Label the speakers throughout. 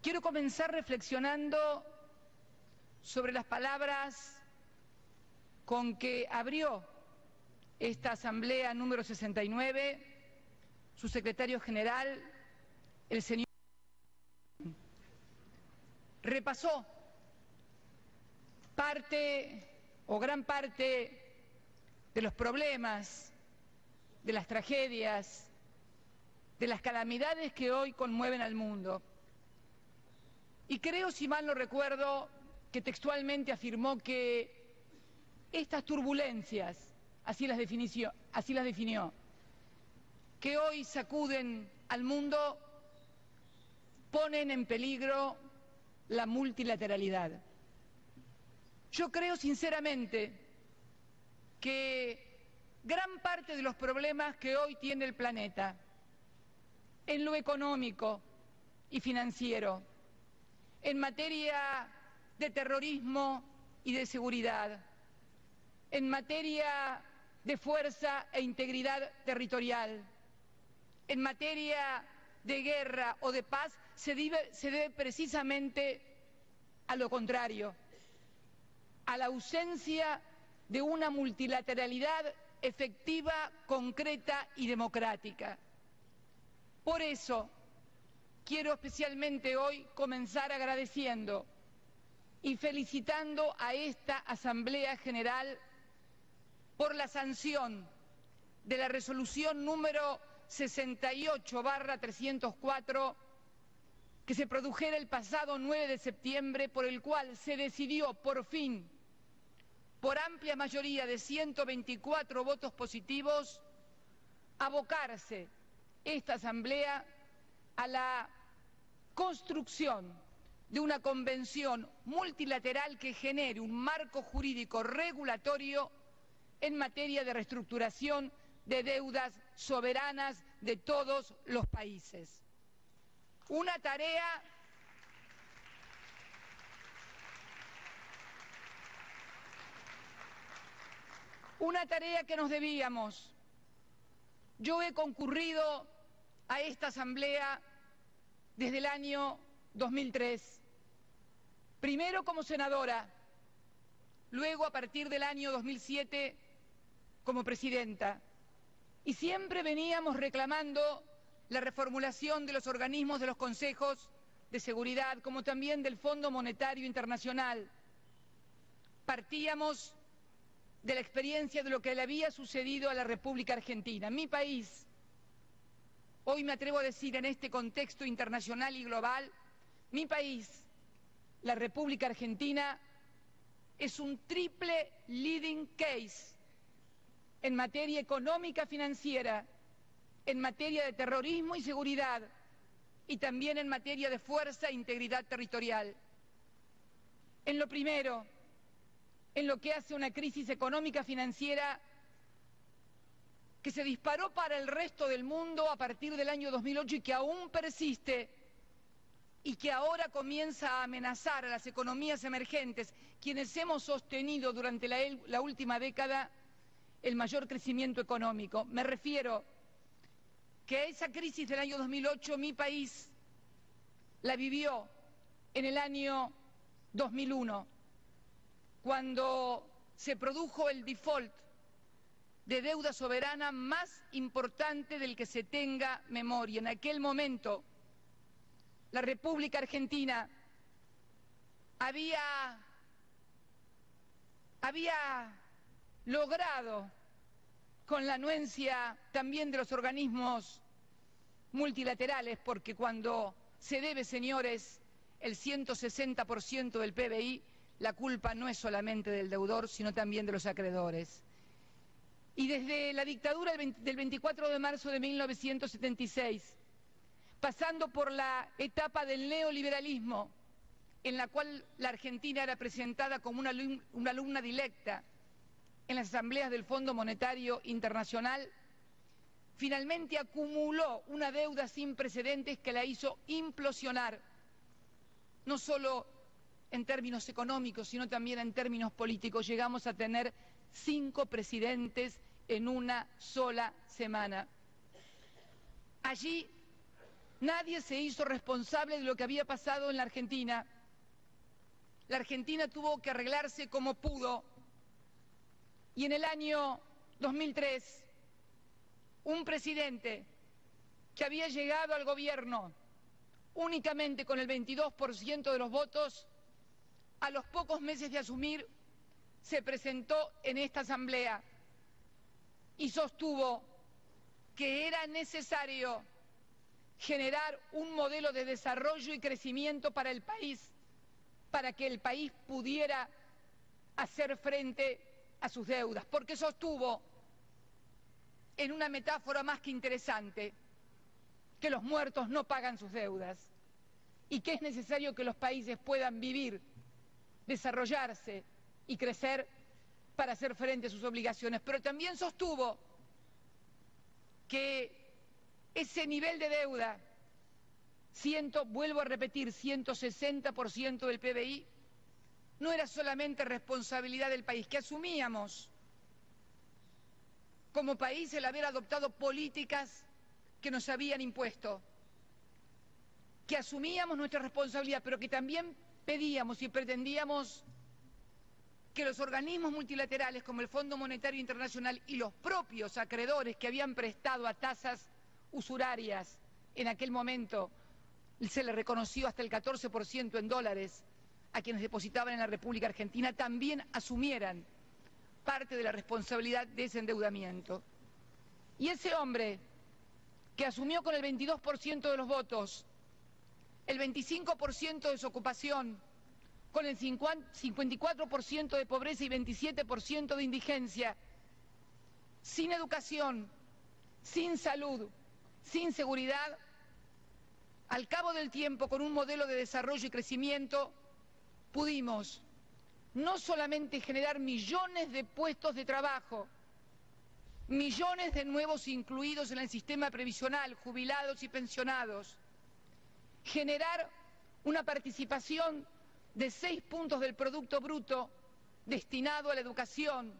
Speaker 1: Quiero comenzar reflexionando sobre las palabras con que abrió esta asamblea número 69, su secretario general, el señor repasó parte o gran parte de los problemas, de las tragedias, de las calamidades que hoy conmueven al mundo. Y creo, si mal no recuerdo, que textualmente afirmó que estas turbulencias, así las definió, que hoy sacuden al mundo, ponen en peligro la multilateralidad. Yo creo sinceramente que gran parte de los problemas que hoy tiene el planeta, en lo económico y financiero, en materia de terrorismo y de seguridad, en materia de fuerza e integridad territorial, en materia de guerra o de paz, se debe precisamente a lo contrario, a la ausencia de una multilateralidad efectiva, concreta y democrática. Por eso, quiero especialmente hoy comenzar agradeciendo y felicitando a esta Asamblea General por la sanción de la resolución número 68/304 que se produjera el pasado 9 de septiembre, por el cual se decidió por fin, por amplia mayoría de 124 votos positivos, abocarse esta Asamblea a la construcción de una convención multilateral que genere un marco jurídico regulatorio en materia de reestructuración de deudas soberanas de todos los países. Una tarea que nos debíamos. Yo he concurrido a esta asamblea desde el año 2003, primero como senadora, luego a partir del año 2007 como presidenta, y siempre veníamos reclamando la reformulación de los organismos de los consejos de seguridad, como también del Fondo Monetario Internacional. Partíamos de la experiencia de lo que le había sucedido a la República Argentina, mi país. Hoy me atrevo a decir, en este contexto internacional y global, mi país, la República Argentina, es un triple leading case en materia económica financiera, en materia de terrorismo y seguridad, y también en materia de fuerza e integridad territorial. En lo primero, en lo que hace una crisis económica financiera que se disparó para el resto del mundo a partir del año 2008 y que aún persiste y que ahora comienza a amenazar a las economías emergentes, quienes hemos sostenido durante la última década el mayor crecimiento económico. Me refiero que a esa crisis del año 2008 mi país la vivió en el año 2001, cuando se produjo el default de deuda soberana más importante del que se tenga memoria. En aquel momento, la República Argentina había logrado, con la anuencia también de los organismos multilaterales, porque cuando se debe, señores, el 160% del PBI, la culpa no es solamente del deudor, sino también de los acreedores. Y desde la dictadura del 24 de marzo de 1976, pasando por la etapa del neoliberalismo, en la cual la Argentina era presentada como una alumna directa en las asambleas del Fondo Monetario Internacional, finalmente acumuló una deuda sin precedentes que la hizo implosionar, no solo en términos económicos, sino también en términos políticos. Llegamos a tener 5 presidentes en una sola semana. Allí Nadie se hizo responsable de lo que había pasado en la Argentina. La Argentina tuvo que arreglarse como pudo. Y en el año 2003, un presidente que había llegado al gobierno únicamente con el 22% de los votos, a los pocos meses de asumir, se presentó en esta asamblea y sostuvo que era necesario generar un modelo de desarrollo y crecimiento para el país, para que el país pudiera hacer frente a sus deudas, porque sostuvo, en una metáfora más que interesante, que los muertos no pagan sus deudas y que es necesario que los países puedan vivir, desarrollarse y crecer para hacer frente a sus obligaciones. Pero también sostuvo que ese nivel de deuda, vuelvo a repetir, 160% del PBI, no era solamente responsabilidad del país, que asumíamos como país el haber adoptado políticas que nos habían impuesto, que asumíamos nuestra responsabilidad, pero que también pedíamos y pretendíamos que los organismos multilaterales como el Fondo Monetario Internacional y los propios acreedores que habían prestado a tasas usurarias, en aquel momento se le reconoció hasta el 14% en dólares a quienes depositaban en la República Argentina, también asumieran parte de la responsabilidad de ese endeudamiento. Y ese hombre que asumió con el 22% de los votos, el 25% de desocupación, con el 54% de pobreza y 27% de indigencia, sin educación, sin salud, sin seguridad, al cabo del tiempo, con un modelo de desarrollo y crecimiento, pudimos no solamente generar millones de puestos de trabajo, millones de nuevos incluidos en el sistema previsional, jubilados y pensionados, generar una participación de 6 puntos del Producto Bruto destinado a la educación,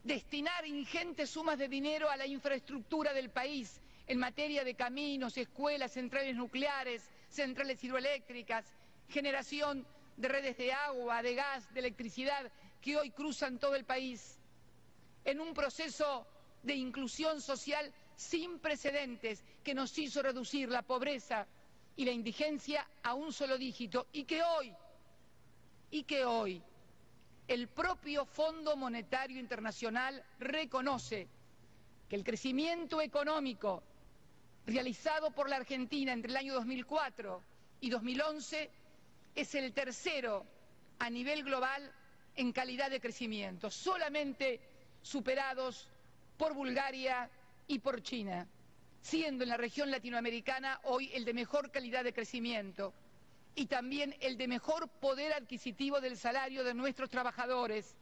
Speaker 1: destinar ingentes sumas de dinero a la infraestructura del país en materia de caminos, escuelas, centrales nucleares, centrales hidroeléctricas, generación de redes de agua, de gas, de electricidad que hoy cruzan todo el país, en un proceso de inclusión social sin precedentes que nos hizo reducir la pobreza y la indigencia a un solo dígito y que hoy el propio Fondo Monetario Internacional reconoce que el crecimiento económico realizado por la Argentina entre el año 2004 y 2011 es el tercero a nivel global en calidad de crecimiento, solamente superados por Bulgaria y por China, siendo en la región latinoamericana hoy el de mejor calidad de crecimiento y también el de mejor poder adquisitivo del salario de nuestros trabajadores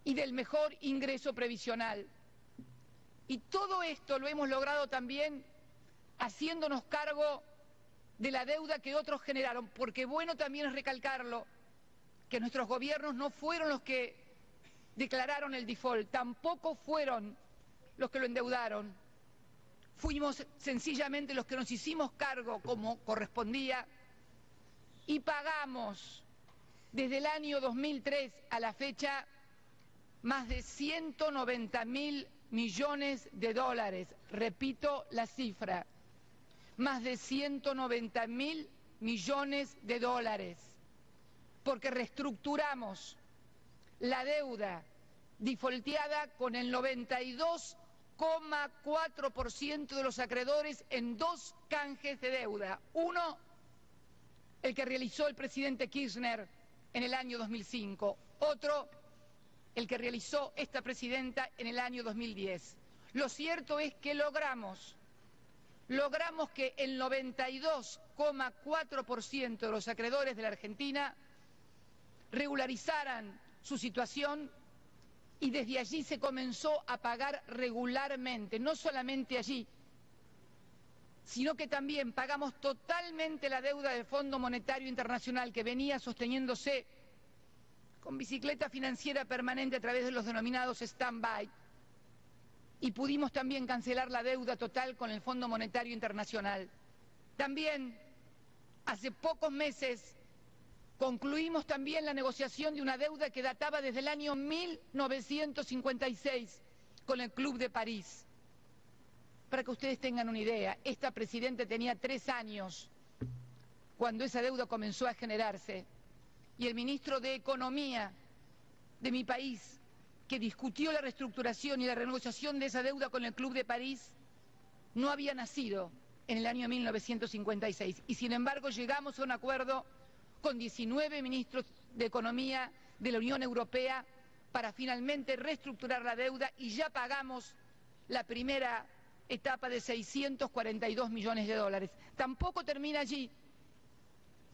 Speaker 1: y del mejor ingreso previsional. Y todo esto lo hemos logrado también haciéndonos cargo de la deuda que otros generaron, porque bueno también es recalcarlo, que nuestros gobiernos no fueron los que declararon el default, tampoco fueron los que lo endeudaron, fuimos sencillamente los que nos hicimos cargo como correspondía y pagamos desde el año 2003 a la fecha más de 190.000 millones de dólares, repito la cifra, más de 190.000 millones de dólares, porque reestructuramos la deuda defaulteada con el 92,4% de los acreedores en 2 canjes de deuda. Uno, el que realizó el presidente Kirchner en el año 2005. Otro, el que realizó esta presidenta en el año 2010. Lo cierto es que logramos que el 92,4% de los acreedores de la Argentina regularizaran su situación y desde allí se comenzó a pagar regularmente, no solamente allí, sino que también pagamos totalmente la deuda del Fondo Monetario Internacional que venía sosteniéndose con bicicleta financiera permanente a través de los denominados stand-by, y pudimos también cancelar la deuda total con el Fondo Monetario Internacional. También, hace pocos meses, concluimos también la negociación de una deuda que databa desde el año 1956 con el Club de París. Para que ustedes tengan una idea, esta presidenta tenía 3 años cuando esa deuda comenzó a generarse, y el ministro de Economía de mi país, que discutió la reestructuración y la renegociación de esa deuda con el Club de París, no había nacido en el año 1956. Y sin embargo llegamos a un acuerdo con 19 ministros de Economía de la Unión Europea para finalmente reestructurar la deuda, y ya pagamos la primera etapa de 642 millones de dólares. Tampoco termina allí.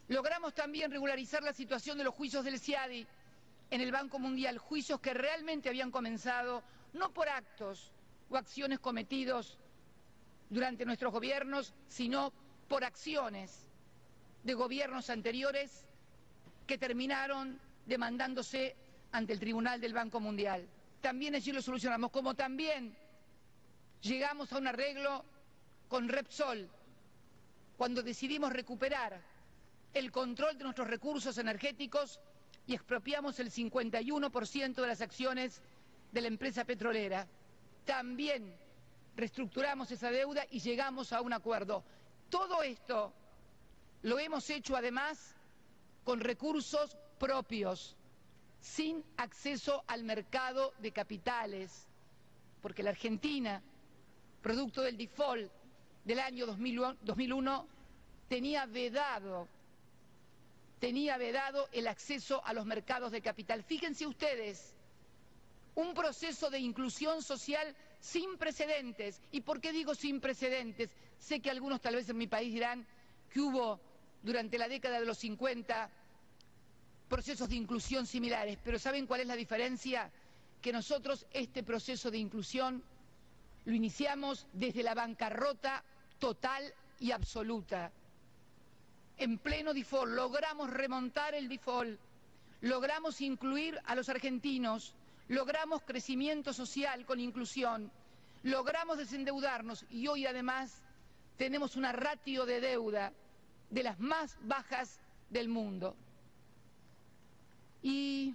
Speaker 1: Logramos también regularizar la situación de los juicios del CIADI en el Banco Mundial, juicios que realmente habían comenzado no por actos o acciones cometidos durante nuestros gobiernos, sino por acciones de gobiernos anteriores que terminaron demandándose ante el Tribunal del Banco Mundial. También allí lo solucionamos, como también llegamos a un arreglo con Repsol cuando decidimos recuperar el control de nuestros recursos energéticos y expropiamos el 51% de las acciones de la empresa petrolera. También reestructuramos esa deuda y llegamos a un acuerdo. Todo esto lo hemos hecho además con recursos propios, sin acceso al mercado de capitales, porque la Argentina, producto del default del año 2001, tenía vedado el acceso a los mercados de capital. Fíjense ustedes, un proceso de inclusión social sin precedentes. ¿Y por qué digo sin precedentes? Sé que algunos tal vez en mi país dirán que hubo durante la década de los 50 procesos de inclusión similares, pero ¿saben cuál es la diferencia? Que nosotros este proceso de inclusión lo iniciamos desde la bancarrota total y absoluta. En pleno default, logramos remontar el default, logramos incluir a los argentinos, logramos crecimiento social con inclusión, logramos desendeudarnos y hoy además tenemos una ratio de deuda de las más bajas del mundo. ¿Y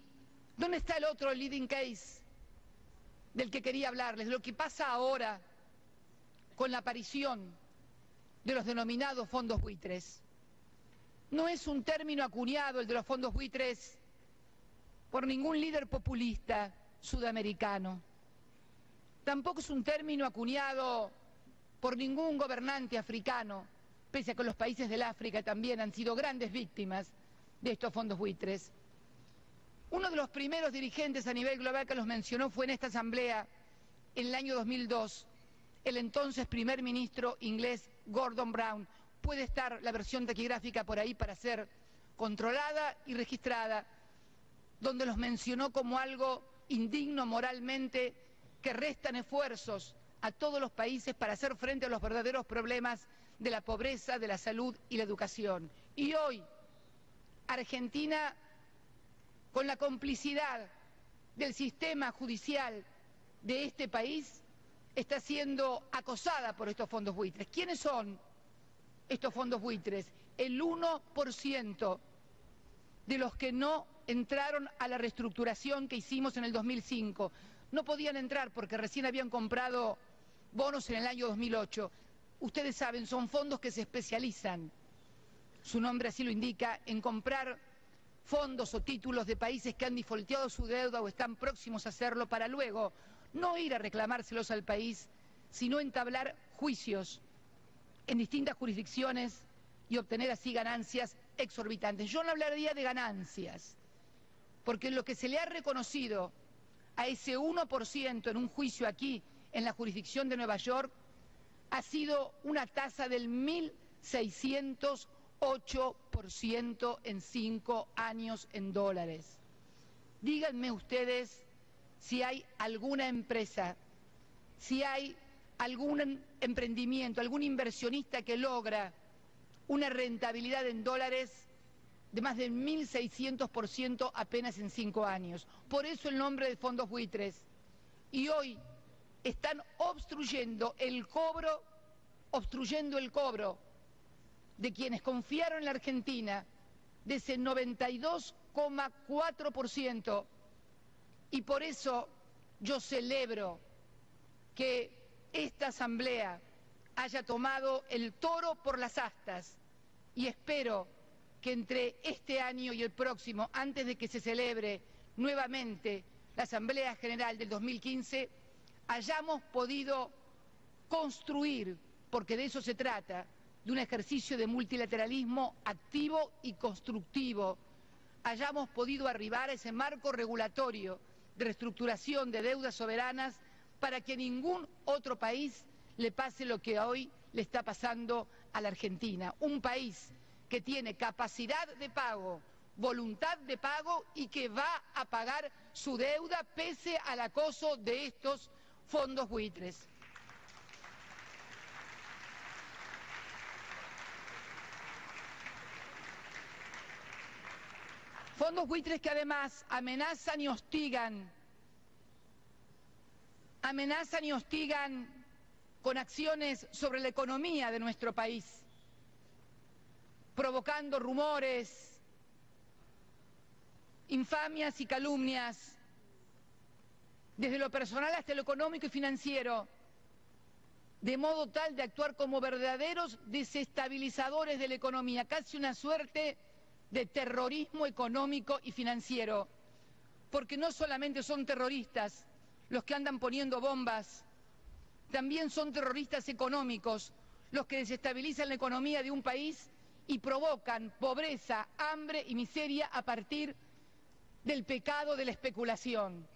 Speaker 1: dónde está el otro leading case del que quería hablarles? Lo que pasa ahora con la aparición de los denominados fondos buitres. No es un término acuñado el de los fondos buitres por ningún líder populista sudamericano. Tampoco es un término acuñado por ningún gobernante africano, pese a que los países del África también han sido grandes víctimas de estos fondos buitres. Uno de los primeros dirigentes a nivel global que los mencionó fue en esta asamblea en el año 2002, el entonces primer ministro inglés Gordon Brown. Puede estar la versión taquigráfica por ahí para ser controlada y registrada, donde los mencionó como algo indigno moralmente, que restan esfuerzos a todos los países para hacer frente a los verdaderos problemas de la pobreza, de la salud y la educación. Y hoy, Argentina, con la complicidad del sistema judicial de este país, está siendo acosada por estos fondos buitres. ¿Quiénes son estos fondos buitres? El 1% de los que no entraron a la reestructuración que hicimos en el 2005. No podían entrar porque recién habían comprado bonos en el año 2008. Ustedes saben, son fondos que se especializan, su nombre así lo indica, en comprar fondos o títulos de países que han defaulteado su deuda o están próximos a hacerlo, para luego no ir a reclamárselos al país, sino entablar juicios en distintas jurisdicciones y obtener así ganancias exorbitantes. Yo no hablaría de ganancias, porque lo que se le ha reconocido a ese 1% en un juicio aquí, en la jurisdicción de Nueva York, ha sido una tasa del 1.608% en 5 años en dólares. Díganme ustedes si hay alguna empresa, si hay algún emprendimiento, algún inversionista que logra una rentabilidad en dólares de más del 1.600% apenas en 5 años. Por eso el nombre de fondos buitres. Y hoy están obstruyendo el cobro de quienes confiaron en la Argentina, de ese 92,4%, y por eso yo celebro que esta Asamblea haya tomado el toro por las astas y espero que entre este año y el próximo, antes de que se celebre nuevamente la Asamblea General del 2015, hayamos podido construir, porque de eso se trata, de un ejercicio de multilateralismo activo y constructivo, hayamos podido arribar a ese marco regulatorio de reestructuración de deudas soberanas para que a ningún otro país le pase lo que hoy le está pasando a la Argentina. Un país que tiene capacidad de pago, voluntad de pago y que va a pagar su deuda pese al acoso de estos fondos buitres. Fondos buitres que además amenazan y hostigan con acciones sobre la economía de nuestro país, provocando rumores, infamias y calumnias, desde lo personal hasta lo económico y financiero, de modo tal de actuar como verdaderos desestabilizadores de la economía, casi una suerte de terrorismo económico y financiero, porque no solamente son terroristas los que andan poniendo bombas, también son terroristas económicos los que desestabilizan la economía de un país y provocan pobreza, hambre y miseria a partir del pecado de la especulación.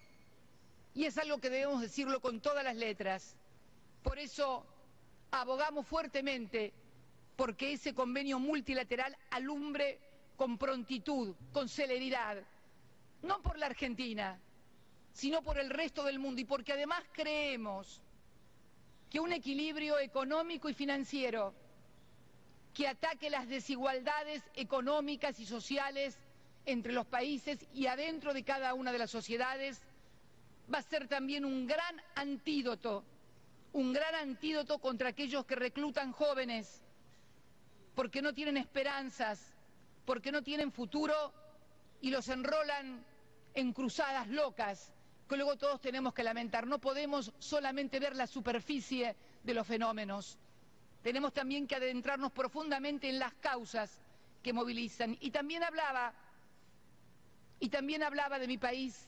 Speaker 1: Y es algo que debemos decirlo con todas las letras. Por eso abogamos fuertemente porque ese convenio multilateral alumbre con prontitud, con celeridad, no por la Argentina, sino por el resto del mundo, y porque además creemos que un equilibrio económico y financiero que ataque las desigualdades económicas y sociales entre los países y adentro de cada una de las sociedades va a ser también un gran antídoto contra aquellos que reclutan jóvenes porque no tienen esperanzas, porque no tienen futuro y los enrolan en cruzadas locas que luego todos tenemos que lamentar. No podemos solamente ver la superficie de los fenómenos, tenemos también que adentrarnos profundamente en las causas que movilizan. Y también hablaba de mi país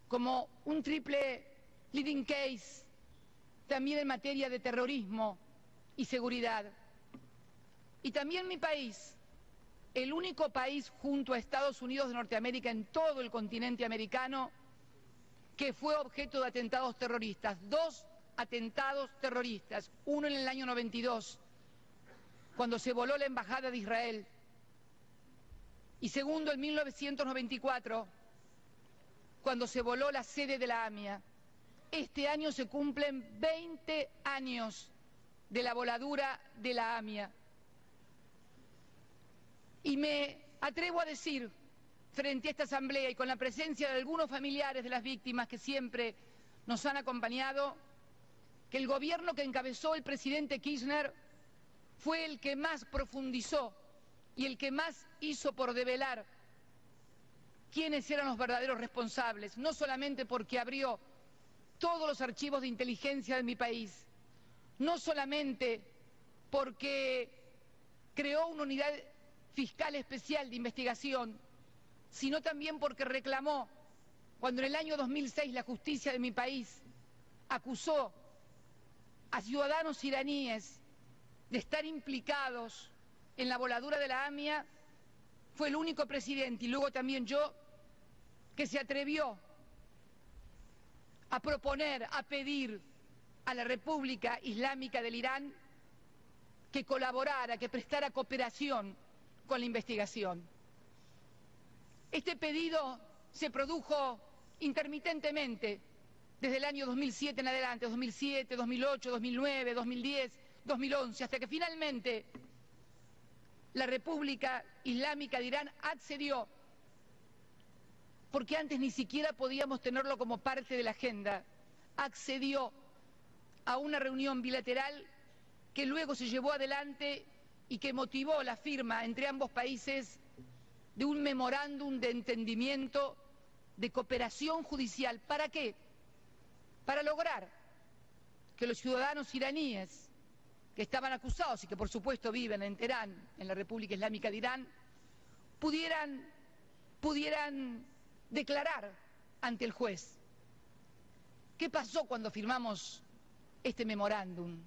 Speaker 1: como un triple leading case, también en materia de terrorismo y seguridad. Y también mi país, el único país junto a Estados Unidos de Norteamérica en todo el continente americano que fue objeto de atentados terroristas, 2 atentados terroristas, uno en el año 92, cuando se voló la embajada de Israel, y segundo en 1994, cuando se voló la sede de la AMIA. Este año se cumplen 20 años de la voladura de la AMIA. Y me atrevo a decir, frente a esta asamblea y con la presencia de algunos familiares de las víctimas que siempre nos han acompañado, que el gobierno que encabezó el presidente Kirchner fue el que más profundizó y el que más hizo por develar quiénes eran los verdaderos responsables, no solamente porque abrió todos los archivos de inteligencia de mi país, no solamente porque creó una unidad fiscal especial de investigación, sino también porque reclamó, cuando en el año 2006 la justicia de mi país acusó a ciudadanos iraníes de estar implicados en la voladura de la AMIA, fue el único presidente, y luego también yo, que se atrevió a proponer, a pedir a la República Islámica del Irán que colaborara, que prestara cooperación con la investigación. Este pedido se produjo intermitentemente desde el año 2007 en adelante, 2007, 2008, 2009, 2010, 2011, hasta que finalmente la República Islámica de Irán accedió, porque antes ni siquiera podíamos tenerlo como parte de la agenda, accedió a una reunión bilateral que luego se llevó adelante y que motivó la firma entre ambos países de un memorándum de entendimiento de cooperación judicial. ¿Para qué? Para lograr que los ciudadanos iraníes que estaban acusados y que por supuesto viven en Teherán, en la República Islámica de Irán, pudieran declarar ante el juez. ¿Qué pasó cuando firmamos este memorándum?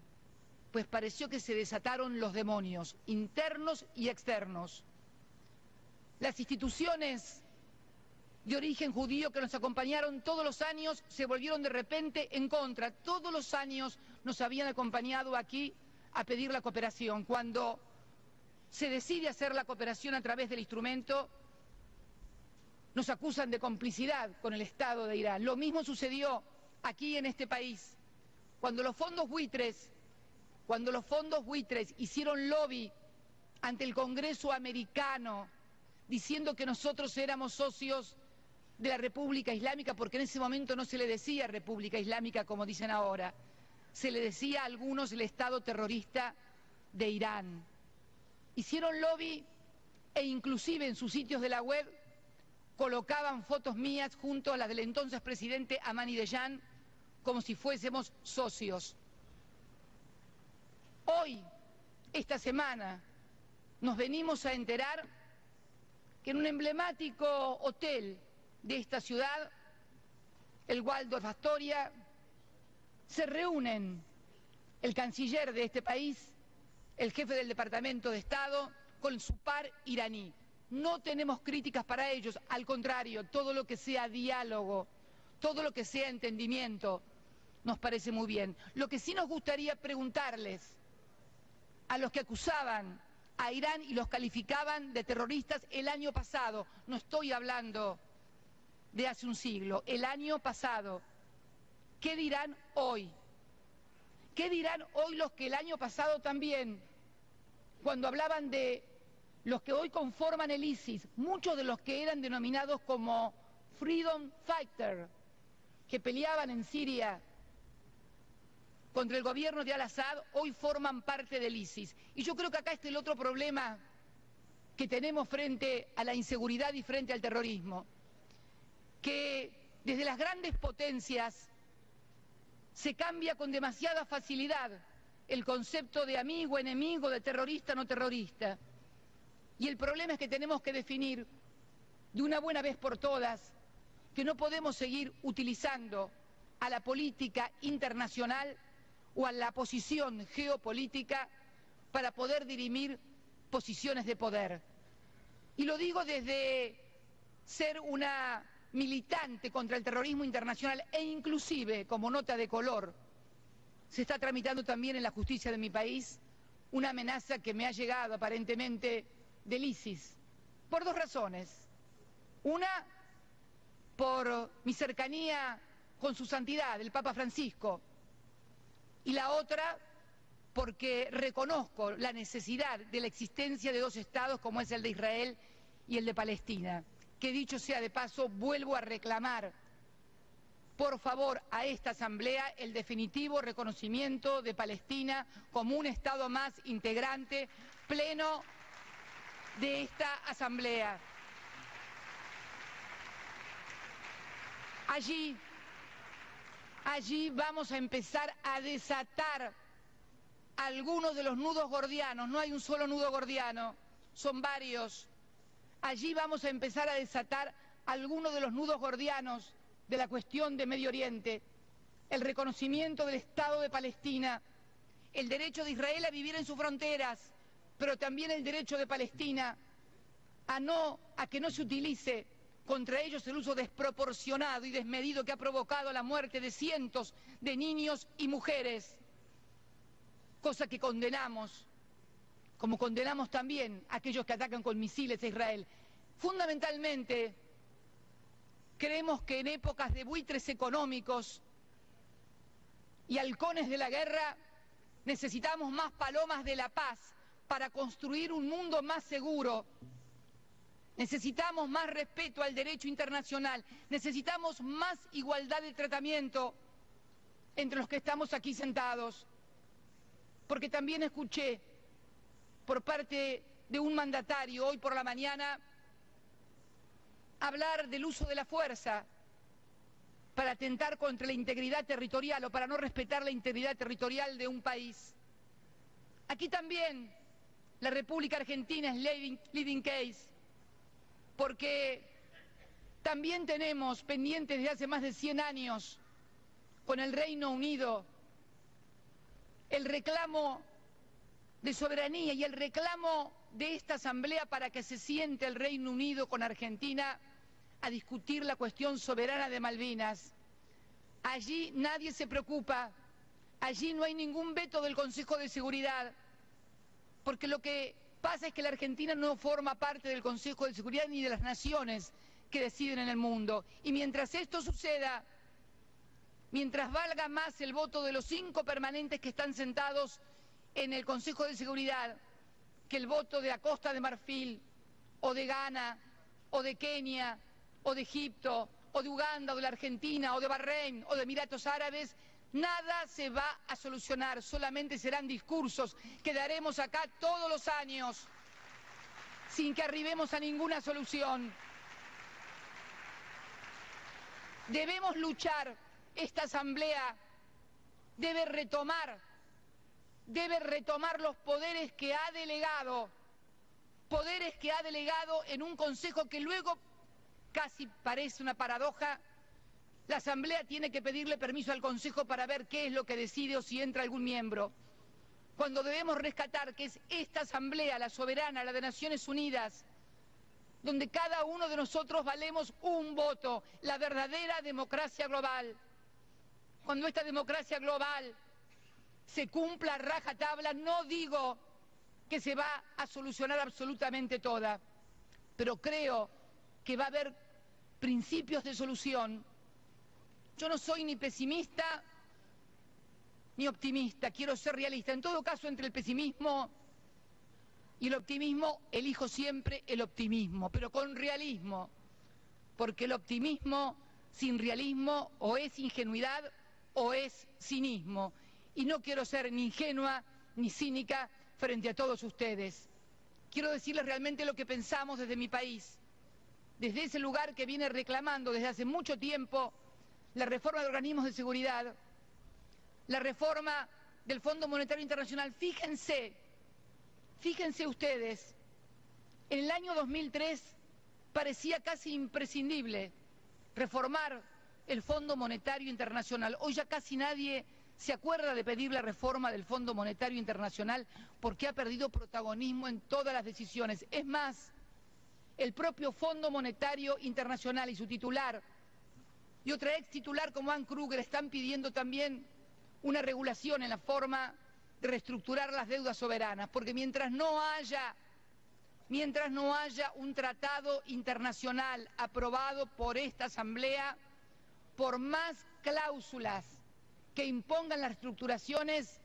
Speaker 1: Pues pareció que se desataron los demonios, internos y externos. Las instituciones de origen judío que nos acompañaron todos los años se volvieron de repente en contra. Todos los años nos habían acompañado aquí a pedir la cooperación. Cuando se decide hacer la cooperación a través del instrumento, nos acusan de complicidad con el Estado de Irán. Lo mismo sucedió aquí en este país. Cuando los fondos buitres hicieron lobby ante el Congreso americano diciendo que nosotros éramos socios de la República Islámica, porque en ese momento no se le decía República Islámica como dicen ahora, se le decía a algunos el Estado terrorista de Irán. Hicieron lobby e inclusive en sus sitios de la web colocaban fotos mías junto a las del entonces presidente Ahmadinejad como si fuésemos socios. Hoy, esta semana, nos venimos a enterar que en un emblemático hotel de esta ciudad, el Waldorf Astoria, se reúnen el canciller de este país, el jefe del Departamento de Estado, con su par iraní. No tenemos críticas para ellos, al contrario, todo lo que sea diálogo, todo lo que sea entendimiento, nos parece muy bien. Lo que sí nos gustaría preguntarles a los que acusaban a Irán y los calificaban de terroristas el año pasado, no estoy hablando de hace un siglo, el año pasado, ¿qué dirán hoy? ¿Qué dirán hoy los que el año pasado también, cuando hablaban de los que hoy conforman el ISIS, muchos de los que eran denominados como Freedom Fighter, que peleaban en Siria contra el gobierno de Al-Assad, hoy forman parte del ISIS? Y yo creo que acá está el otro problema que tenemos frente a la inseguridad y frente al terrorismo, que desde las grandes potencias se cambia con demasiada facilidad el concepto de amigo, enemigo, de terrorista, no terrorista. Y el problema es que tenemos que definir de una buena vez por todas que no podemos seguir utilizando a la política internacional o a la posición geopolítica para poder dirimir posiciones de poder. Y lo digo desde ser una militante contra el terrorismo internacional e inclusive, como nota de color, se está tramitando también en la justicia de mi país una amenaza que me ha llegado aparentemente del ISIS, por dos razones. Una, por mi cercanía con su santidad, el Papa Francisco, y la otra, porque reconozco la necesidad de la existencia de dos estados como es el de Israel y el de Palestina, que dicho sea de paso, vuelvo a reclamar, por favor, a esta Asamblea el definitivo reconocimiento de Palestina como un estado más integrante, pleno de esta Asamblea. Allí vamos a empezar a desatar algunos de los nudos gordianos. No hay un solo nudo gordiano, son varios. Allí vamos a empezar a desatar algunos de los nudos gordianos de la cuestión de Medio Oriente, el reconocimiento del Estado de Palestina, el derecho de Israel a vivir en sus fronteras, pero también el derecho de Palestina a que no se utilice contra ellos el uso desproporcionado y desmedido que ha provocado la muerte de cientos de niños y mujeres, cosa que condenamos, como condenamos también a aquellos que atacan con misiles a Israel. Fundamentalmente, creemos que en épocas de buitres económicos y halcones de la guerra necesitamos más palomas de la paz para construir un mundo más seguro. Necesitamos más respeto al derecho internacional, necesitamos más igualdad de tratamiento entre los que estamos aquí sentados, porque también escuché por parte de un mandatario hoy por la mañana hablar del uso de la fuerza para atentar contra la integridad territorial o para no respetar la integridad territorial de un país. Aquí también la República Argentina es leading case, porque también tenemos pendientes desde hace más de 100 años con el Reino Unido el reclamo de soberanía y el reclamo de esta Asamblea para que se siente el Reino Unido con Argentina a discutir la cuestión soberana de Malvinas. Allí nadie se preocupa, allí no hay ningún veto del Consejo de Seguridad, porque lo que pasa es que la Argentina no forma parte del Consejo de Seguridad ni de las naciones que deciden en el mundo. Y mientras esto suceda, mientras valga más el voto de los 5 permanentes que están sentados en el Consejo de Seguridad que el voto de la Costa de Marfil, o de Ghana, o de Kenia, o de Egipto, o de Uganda, o de la Argentina, o de Bahrein, o de Emiratos Árabes, nada se va a solucionar, solamente serán discursos que daremos acá todos los años sin que arribemos a ninguna solución. Debemos luchar, esta Asamblea debe retomar los poderes que ha delegado en un Consejo que luego, casi parece una paradoja, la Asamblea tiene que pedirle permiso al Consejo para ver qué es lo que decide o si entra algún miembro. Cuando debemos rescatar que es esta Asamblea, la soberana, la de Naciones Unidas, donde cada uno de nosotros valemos un voto, la verdadera democracia global. Cuando esta democracia global se cumpla a rajatabla, no digo que se va a solucionar absolutamente toda, pero creo que va a haber principios de solución. Yo no soy ni pesimista ni optimista, quiero ser realista. En todo caso, entre el pesimismo y el optimismo, elijo siempre el optimismo, pero con realismo, porque el optimismo sin realismo o es ingenuidad o es cinismo. Y no quiero ser ni ingenua ni cínica frente a todos ustedes. Quiero decirles realmente lo que pensamos desde mi país, desde ese lugar que viene reclamando desde hace mucho tiempo la reforma de organismos de seguridad, la reforma del Fondo Monetario Internacional. Fíjense ustedes, en el año 2003 parecía casi imprescindible reformar el Fondo Monetario Internacional. Hoy ya casi nadie se acuerda de pedir la reforma del Fondo Monetario Internacional porque ha perdido protagonismo en todas las decisiones. Es más, el propio Fondo Monetario Internacional y su titular y otra ex titular como Anne Kruger están pidiendo también una regulación en la forma de reestructurar las deudas soberanas, porque mientras no haya un tratado internacional aprobado por esta Asamblea, por más cláusulas que impongan las reestructuraciones,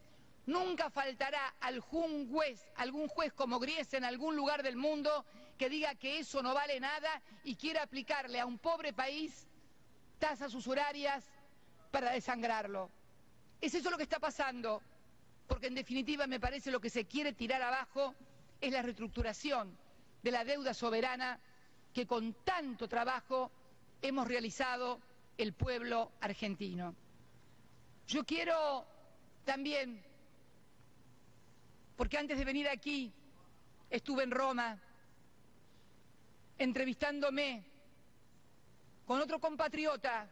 Speaker 1: nunca faltará algún juez como Gries en algún lugar del mundo que diga que eso no vale nada y quiera aplicarle a un pobre país tasas usurarias para desangrarlo. Es eso lo que está pasando, porque en definitiva me parece lo que se quiere tirar abajo es la reestructuración de la deuda soberana que con tanto trabajo hemos realizado el pueblo argentino. Yo quiero también, porque antes de venir aquí estuve en Roma entrevistándome con otro compatriota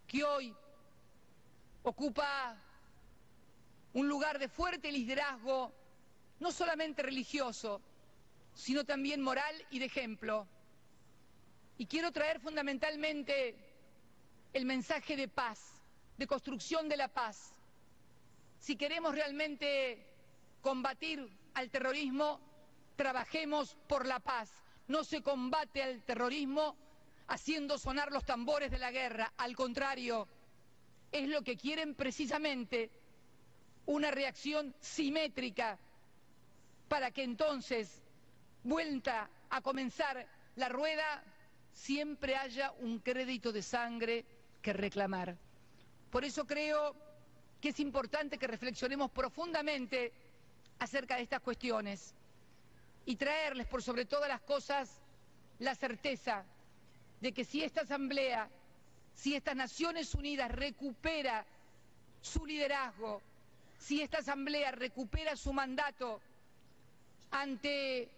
Speaker 1: que hoy ocupa un lugar de fuerte liderazgo, no solamente religioso, sino también moral y de ejemplo. Y quiero traer fundamentalmente el mensaje de paz, de construcción de la paz. Si queremos realmente combatir al terrorismo, trabajemos por la paz. No se combate al terrorismo haciendo sonar los tambores de la guerra. Al contrario, es lo que quieren precisamente, una reacción simétrica para que entonces, vuelta a comenzar la rueda, siempre haya un crédito de sangre que reclamar. Por eso creo que es importante que reflexionemos profundamente acerca de estas cuestiones y traerles por sobre todas las cosas la certeza de que si esta Asamblea, si estas Naciones Unidas recupera su liderazgo, si esta Asamblea recupera su mandato ante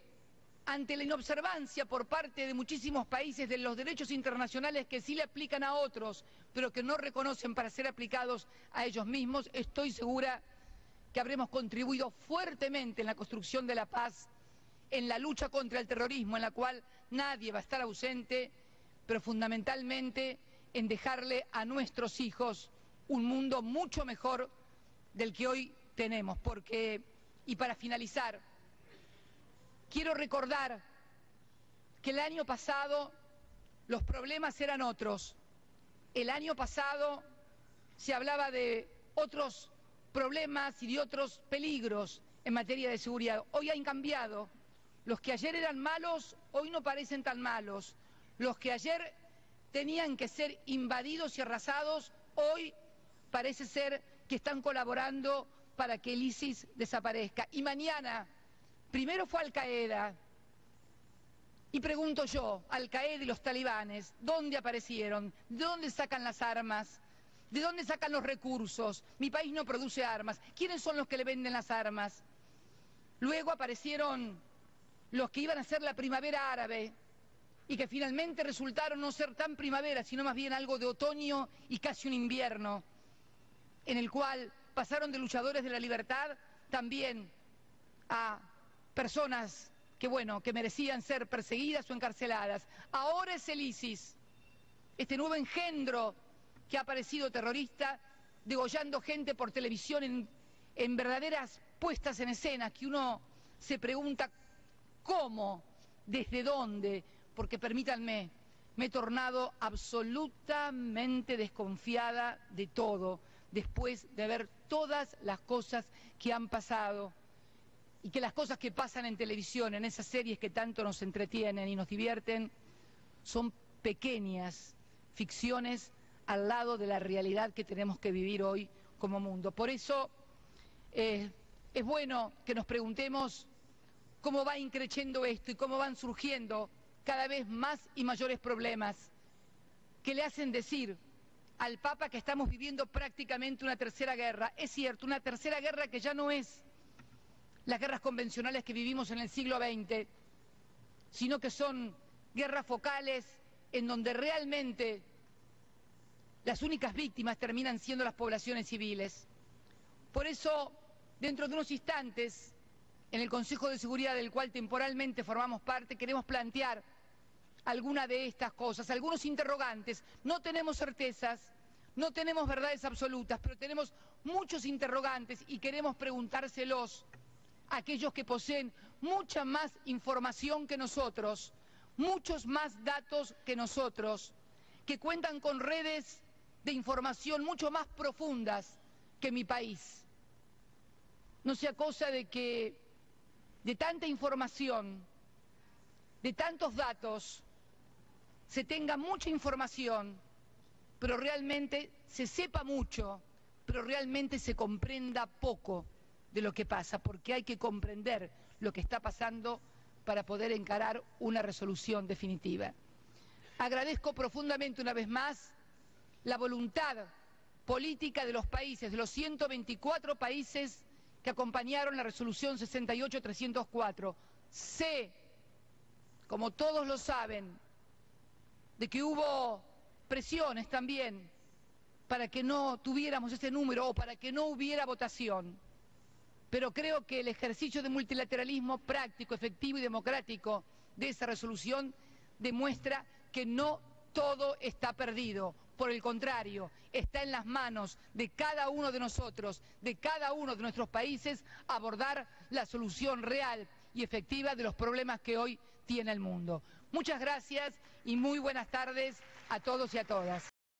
Speaker 1: la inobservancia por parte de muchísimos países de los derechos internacionales que sí le aplican a otros, pero que no reconocen para ser aplicados a ellos mismos, estoy segura que habremos contribuido fuertemente en la construcción de la paz, en la lucha contra el terrorismo, en la cual nadie va a estar ausente, pero fundamentalmente en dejarle a nuestros hijos un mundo mucho mejor del que hoy tenemos. Porque, y para finalizar, quiero recordar que el año pasado los problemas eran otros. El año pasado se hablaba de otros problemas y de otros peligros en materia de seguridad. Hoy han cambiado. Los que ayer eran malos, hoy no parecen tan malos. Los que ayer tenían que ser invadidos y arrasados, hoy parece ser que están colaborando para que el ISIS desaparezca. Y mañana, primero fue Al-Qaeda, y pregunto yo, Al-Qaeda y los talibanes, ¿dónde aparecieron? ¿De dónde sacan las armas? ¿De dónde sacan los recursos? Mi país no produce armas. ¿Quiénes son los que le venden las armas? Luego aparecieron los que iban a ser la primavera árabe y que finalmente resultaron no ser tan primavera, sino más bien algo de otoño y casi un invierno, en el cual pasaron de luchadores de la libertad también a personas que, bueno, que merecían ser perseguidas o encarceladas. Ahora es el ISIS, este nuevo engendro que ha aparecido terrorista, degollando gente por televisión en verdaderas puestas en escena, que uno se pregunta cómo, desde dónde, porque permítanme, me he tornado absolutamente desconfiada de todo, después de ver todas las cosas que han pasado y que las cosas que pasan en televisión, en esas series que tanto nos entretienen y nos divierten, son pequeñas ficciones al lado de la realidad que tenemos que vivir hoy como mundo. Por eso es bueno que nos preguntemos cómo va increciendo esto y cómo van surgiendo cada vez más y mayores problemas que le hacen decir al Papa que estamos viviendo prácticamente una tercera guerra. Es cierto, una tercera guerra que ya no es las guerras convencionales que vivimos en el siglo XX, sino que son guerras focales en donde realmente las únicas víctimas terminan siendo las poblaciones civiles. Por eso, dentro de unos instantes, en el Consejo de Seguridad del cual temporalmente formamos parte, queremos plantear alguna de estas cosas, algunos interrogantes. No tenemos certezas, no tenemos verdades absolutas, pero tenemos muchos interrogantes y queremos preguntárselos a aquellos que poseen mucha más información que nosotros, muchos más datos que nosotros, que cuentan con redes de información mucho más profundas que mi país. No sea cosa de que de tanta información, de tantos datos, se tenga mucha información, pero realmente se sepa mucho, pero realmente se comprenda poco de lo que pasa, porque hay que comprender lo que está pasando para poder encarar una resolución definitiva. Agradezco profundamente una vez más la voluntad política de los países, de los 124 países que acompañaron la resolución 68-304. Sé, como todos lo saben, de que hubo presiones también para que no tuviéramos ese número o para que no hubiera votación. Pero creo que el ejercicio de multilateralismo práctico, efectivo y democrático de esa resolución demuestra que no todo está perdido. Por el contrario, está en las manos de cada uno de nosotros, de cada uno de nuestros países, abordar la solución real y efectiva de los problemas que hoy tiene el mundo. Muchas gracias y muy buenas tardes a todos y a todas.